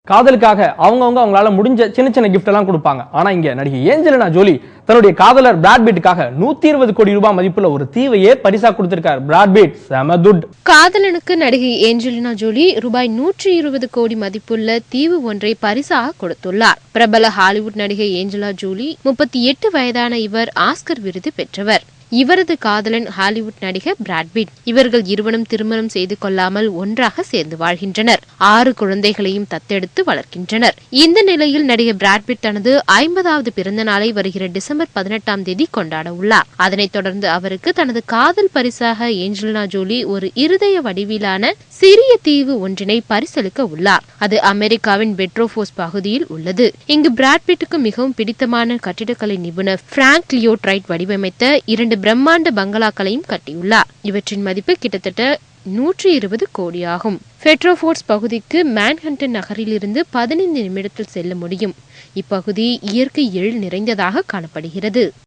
காதலுக்காக அவங்களால முடிஞ்ச சின்ன கிஃப்ட் எல்லாம் கொடுப்பாங்க. ஆனா இங்க நடிகை ஏஞ்சலினா ஜோலி தன்னுடைய காதலர் பிராட் பிட்டுக்காக 120 கோடி ரூபாய் மதிப்புள்ள ஒரு தீவையே பரிசா கொடுத்திருக்கார். Brad Pitt செமதுட். காதலனுக்கு நடிகை ஏஞ்சலினா ஜோலி ரூபாய் 120 கோடி மதிப்புள்ள தீவு ஒன்றை பரிசாக கொடுத்துள்ளார். பிரபல ஹாலிவுட் நடிகை ஏஞ்சலினா ஜோலி 38 வயதான இவர் ஆஸ்கர் விருது பெற்றவர். இவரது காதலன் ஹாலிவுட் நடிகர் பிராட் பிட். இவர்கள் இருவரும் திருமணம் செய்து கொள்ளாமல் ஒன்றாக சேர்ந்து வாழ்கின்றனர். 6 குழந்தைகளையும் தத்தெடுத்து வளர்க்கின்றனர். இந்த நிலையில் நடிகர் பிராட் பிட் தனது 50வது பிறந்த நாளை வருகிற டிசம்பர் 18ஆம் தேதி கொண்டாட உள்ளார். அதனைத் தொடர்ந்து அவருக்கு தனது காதல் பரிசாக ஏஞ்சலினா ஜோலி ஒரு இருதய வடிவிலான சிறிய தீவு ஒன்றினை பரிசளிக்க உள்ளார். அது அமெரிக்காவின் பெட்ரோஃபோஸ் பகுதியில் உள்ளது. இங்கு பிராட் பிட்டுக்கு மிகவும் பிடித்தமான கட்டிடக்கலை நிபுணர் பிராங்க் லியோட் ரைட் வடிவமைத்த 2 பிரம்மாண்ட பங்களாக்களையும் கட்டியுள்ளார். இவற்றின் மதிப்பு கிட்டத்தட்ட 120 கோடி ஆகும். பெட்ரோஃபோர்ஸ் பகுதிக்கு மேன்ஹட்டன் நகரில் இருந்து 15 நிமிடத்தில் செல்ல முடியும். இப்பகுதி இயற்கை எழில் நிறைந்ததாக காணப்படுகிறது.